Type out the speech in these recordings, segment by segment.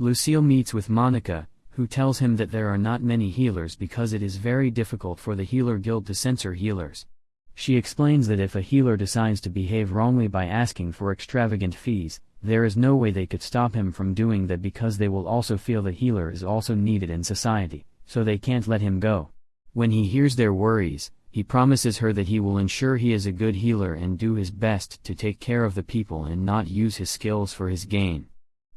Lucille meets with Monica, who tells him that there are not many healers because it is very difficult for the healer guild to censor healers. She explains that if a healer decides to behave wrongly by asking for extravagant fees, there is no way they could stop him from doing that because they will also feel the healer is also needed in society, so they can't let him go. When he hears their worries, he promises her that he will ensure he is a good healer and do his best to take care of the people and not use his skills for his gain.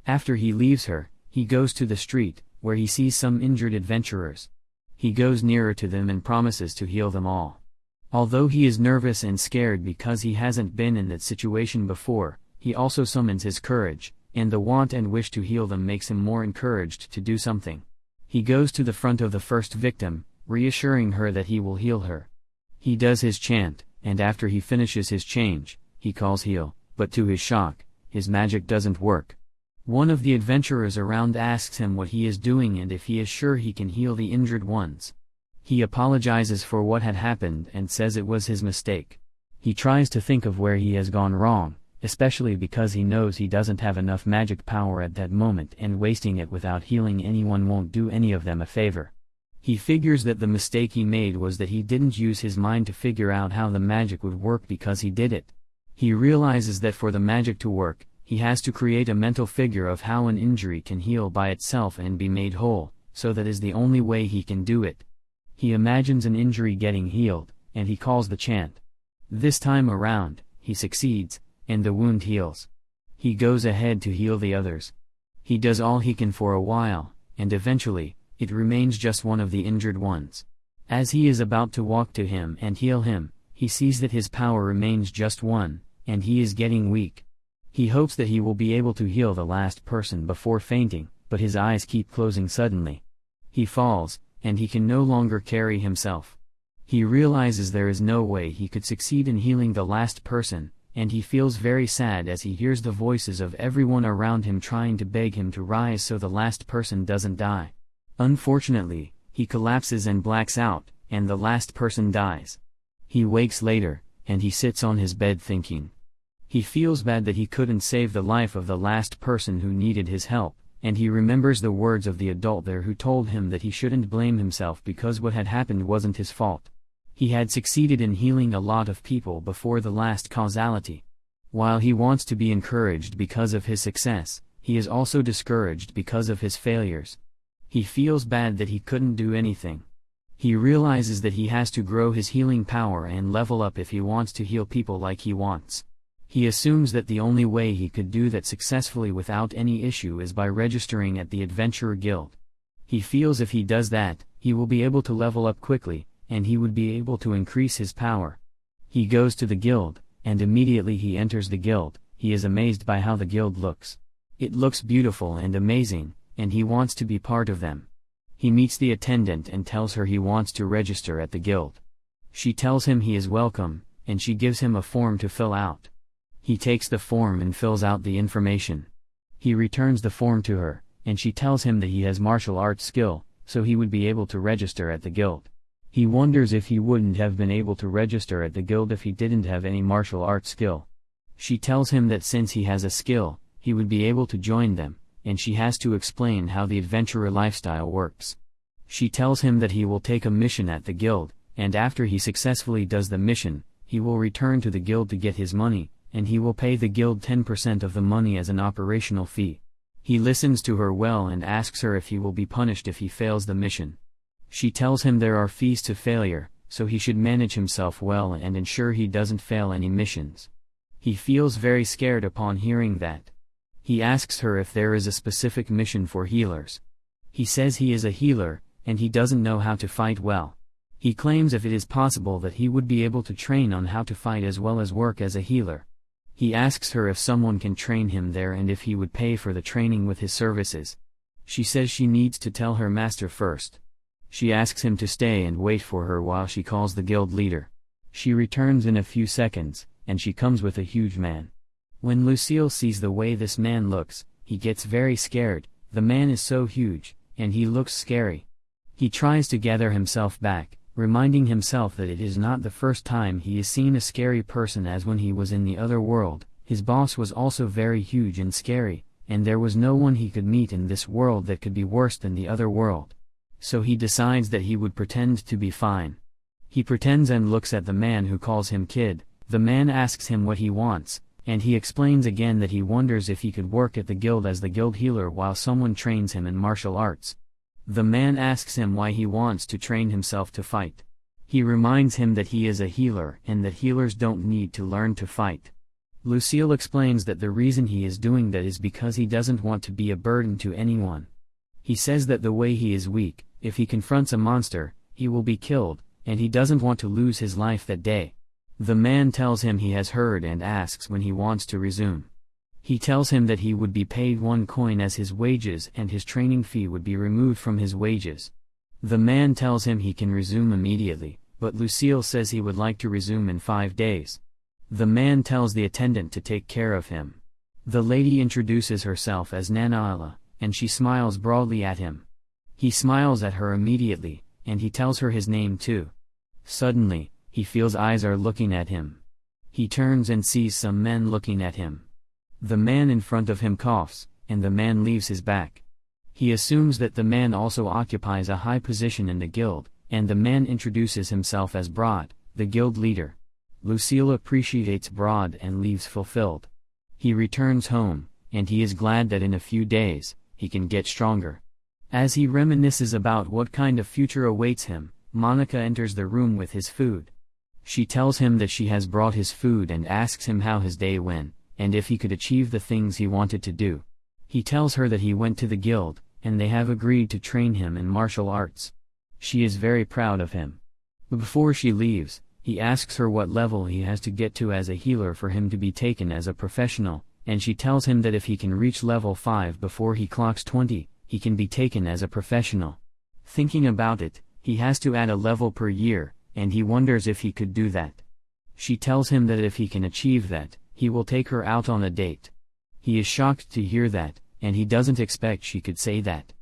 After he leaves her, he goes to the street, where he sees some injured adventurers. He goes nearer to them and promises to heal them all. Although he is nervous and scared because he hasn't been in that situation before, he also summons his courage, and the want and wish to heal them makes him more encouraged to do something. He goes to the front of the first victim, reassuring her that he will heal her. He does his chant, and after he finishes his change, he calls heal, but to his shock, his magic doesn't work. One of the adventurers around asks him what he is doing and if he is sure he can heal the injured ones. He apologizes for what had happened and says it was his mistake. He tries to think of where he has gone wrong, especially because he knows he doesn't have enough magic power at that moment and wasting it without healing anyone won't do any of them a favor. He figures that the mistake he made was that he didn't use his mind to figure out how the magic would work because he did it. He realizes that for the magic to work, he has to create a mental figure of how an injury can heal by itself and be made whole, so that is the only way he can do it. He imagines an injury getting healed, and he calls the chant. This time around, he succeeds, and the wound heals. He goes ahead to heal the others. He does all he can for a while, and eventually, it remains just one of the injured ones. As he is about to walk to him and heal him, he sees that his power remains just one, and he is getting weak. He hopes that he will be able to heal the last person before fainting, but his eyes keep closing suddenly. He falls, and he can no longer carry himself. He realizes there is no way he could succeed in healing the last person, and he feels very sad as he hears the voices of everyone around him trying to beg him to rise so the last person doesn't die. Unfortunately, he collapses and blacks out, and the last person dies. He wakes later, and he sits on his bed thinking. He feels bad that he couldn't save the life of the last person who needed his help, and he remembers the words of the adult there who told him that he shouldn't blame himself because what had happened wasn't his fault. He had succeeded in healing a lot of people before the last causality. While he wants to be encouraged because of his success, he is also discouraged because of his failures. He feels bad that he couldn't do anything. He realizes that he has to grow his healing power and level up if he wants to heal people like he wants. He assumes that the only way he could do that successfully without any issue is by registering at the Adventurer Guild. He feels if he does that, he will be able to level up quickly, and he would be able to increase his power. He goes to the guild, and immediately he enters the guild. He is amazed by how the guild looks. It looks beautiful and amazing, and he wants to be part of them. He meets the attendant and tells her he wants to register at the guild. She tells him he is welcome, and she gives him a form to fill out. He takes the form and fills out the information. He returns the form to her, and she tells him that he has martial arts skill, so he would be able to register at the guild. He wonders if he wouldn't have been able to register at the guild if he didn't have any martial arts skill. She tells him that since he has a skill, he would be able to join them, and she has to explain how the adventurer lifestyle works. She tells him that he will take a mission at the guild, and after he successfully does the mission, he will return to the guild to get his money, and he will pay the guild 10% of the money as an operational fee. He listens to her well and asks her if he will be punished if he fails the mission. She tells him there are fees to failure, so he should manage himself well and ensure he doesn't fail any missions. He feels very scared upon hearing that. He asks her if there is a specific mission for healers. He says he is a healer, and he doesn't know how to fight well. He claims if it is possible that he would be able to train on how to fight as well as work as a healer. He asks her if someone can train him there and if he would pay for the training with his services. She says she needs to tell her master first. She asks him to stay and wait for her while she calls the guild leader. She returns in a few seconds, and she comes with a huge man. When Lucille sees the way this man looks, he gets very scared. The man is so huge, and he looks scary. He tries to gather himself back, reminding himself that it is not the first time he has seen a scary person, as when he was in the other world, his boss was also very huge and scary, and there was no one he could meet in this world that could be worse than the other world. So he decides that he would pretend to be fine. He pretends and looks at the man who calls him kid. The man asks him what he wants, and he explains again that he wonders if he could work at the guild as the guild healer while someone trains him in martial arts. The man asks him why he wants to train himself to fight. He reminds him that he is a healer and that healers don't need to learn to fight. Lucille explains that the reason he is doing that is because he doesn't want to be a burden to anyone. He says that the way he is weak, if he confronts a monster, he will be killed, and he doesn't want to lose his life that day. The man tells him he has heard and asks when he wants to resume. He tells him that he would be paid 1 coin as his wages and his training fee would be removed from his wages. The man tells him he can resume immediately, but Lucille says he would like to resume in 5 days. The man tells the attendant to take care of him. The lady introduces herself as Nanaala, and she smiles broadly at him. He smiles at her immediately, and he tells her his name too. Suddenly, he feels eyes are looking at him. He turns and sees some men looking at him. The man in front of him coughs, and the man leaves his back. He assumes that the man also occupies a high position in the guild, and the man introduces himself as Broad, the guild leader. Lucille appreciates Broad and leaves fulfilled. He returns home, and he is glad that in a few days, he can get stronger. As he reminisces about what kind of future awaits him, Monica enters the room with his food. She tells him that she has brought his food and asks him how his day went, and if he could achieve the things he wanted to do. He tells her that he went to the guild, and they have agreed to train him in martial arts. She is very proud of him. Before she leaves, he asks her what level he has to get to as a healer for him to be taken as a professional, and she tells him that if he can reach level 5 before he clocks 20, he can be taken as a professional. Thinking about it, he has to add a level per year, and he wonders if he could do that. She tells him that if he can achieve that, he will take her out on a date. He is shocked to hear that, and he doesn't expect she could say that.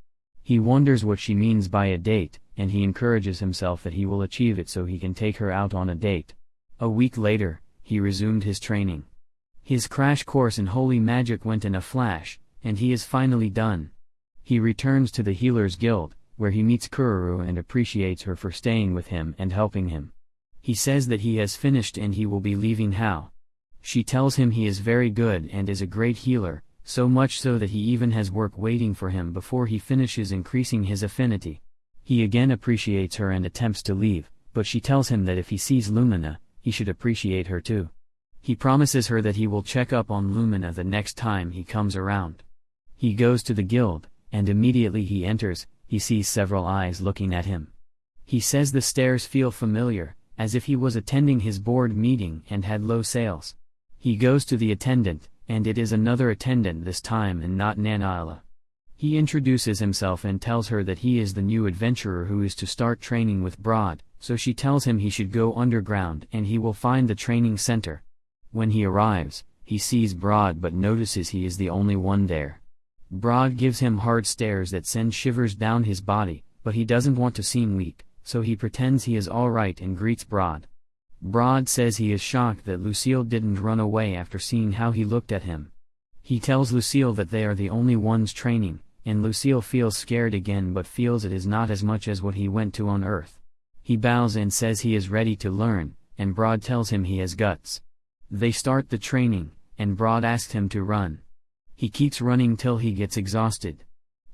He wonders what she means by a date, and he encourages himself that he will achieve it so he can take her out on a date. A week later, he resumed his training. His crash course in holy magic went in a flash, and he is finally done. He returns to the Healers Guild, where he meets Kururu and appreciates her for staying with him and helping him. He says that he has finished and he will be leaving How. She tells him he is very good and is a great healer, so much so that he even has work waiting for him before he finishes increasing his affinity. He again appreciates her and attempts to leave, but she tells him that if he sees Lumina, he should appreciate her too. He promises her that he will check up on Lumina the next time he comes around. He goes to the guild, and immediately he enters, he sees several eyes looking at him. He says the stairs feel familiar, as if he was attending his board meeting and had low sales. He goes to the attendant, and it is another attendant this time and not Nanaala. He introduces himself and tells her that he is the new adventurer who is to start training with Broad, so she tells him he should go underground and he will find the training center. When he arrives, he sees Broad but notices he is the only one there. Broad gives him hard stares that send shivers down his body, but he doesn't want to seem weak, so he pretends he is alright and greets Broad. Broad says he is shocked that Lucille didn't run away after seeing how he looked at him. He tells Lucille that they are the only ones training, and Lucille feels scared again but feels it is not as much as what he went to on Earth. He bows and says he is ready to learn, and Broad tells him he has guts. They start the training, and Broad asks him to run. He keeps running till he gets exhausted.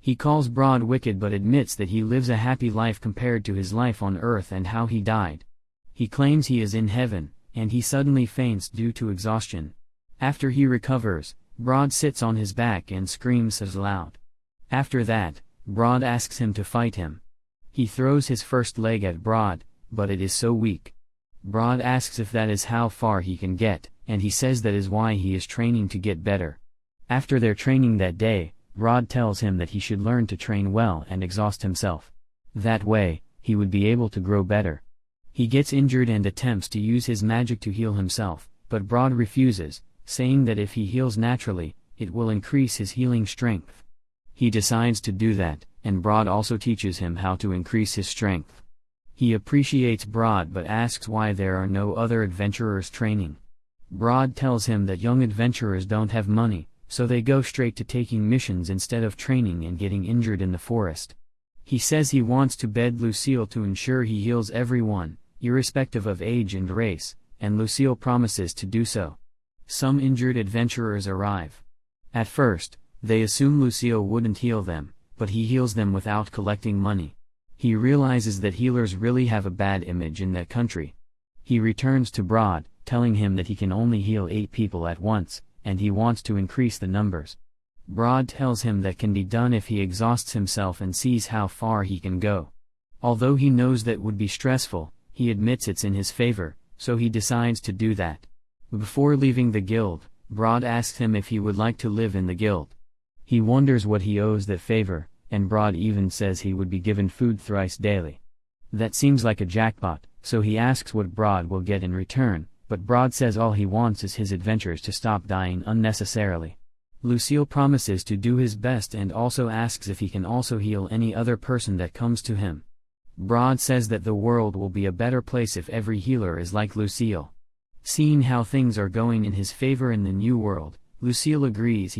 He calls Broad wicked but admits that he lives a happy life compared to his life on Earth and how he died. He claims he is in heaven, and he suddenly faints due to exhaustion. After he recovers, Broad sits on his back and screams as loud. After that, Broad asks him to fight him. He throws his first leg at Broad, but it is so weak. Broad asks if that is how far he can get, and he says that is why he is training to get better. After their training that day, Broad tells him that he should learn to train well and exhaust himself. That way, he would be able to grow better. He gets injured and attempts to use his magic to heal himself, but Broad refuses, saying that if he heals naturally, it will increase his healing strength. He decides to do that, and Broad also teaches him how to increase his strength. He appreciates Broad but asks why there are no other adventurers training. Broad tells him that young adventurers don't have money, so they go straight to taking missions instead of training and getting injured in the forest. He says he wants to bed Lucille to ensure he heals everyone, irrespective of age and race, and Lucille promises to do so. Some injured adventurers arrive. At first, they assume Lucille wouldn't heal them, but he heals them without collecting money. He realizes that healers really have a bad image in that country. He returns to Broad, telling him that he can only heal 8 people at once, and he wants to increase the numbers. Broad tells him that can be done if he exhausts himself and sees how far he can go. Although he knows that would be stressful, he admits it's in his favor, so he decides to do that. Before leaving the guild, Broad asks him if he would like to live in the guild. He wonders what he owes that favor, and Broad even says he would be given food thrice daily. That seems like a jackpot, so he asks what Broad will get in return, but Broad says all he wants is his adventures to stop dying unnecessarily. Lucille promises to do his best and also asks if he can also heal any other person that comes to him. Broad says that the world will be a better place if every healer is like Lucille. Seeing how things are going in his favor in the new world, Lucille agrees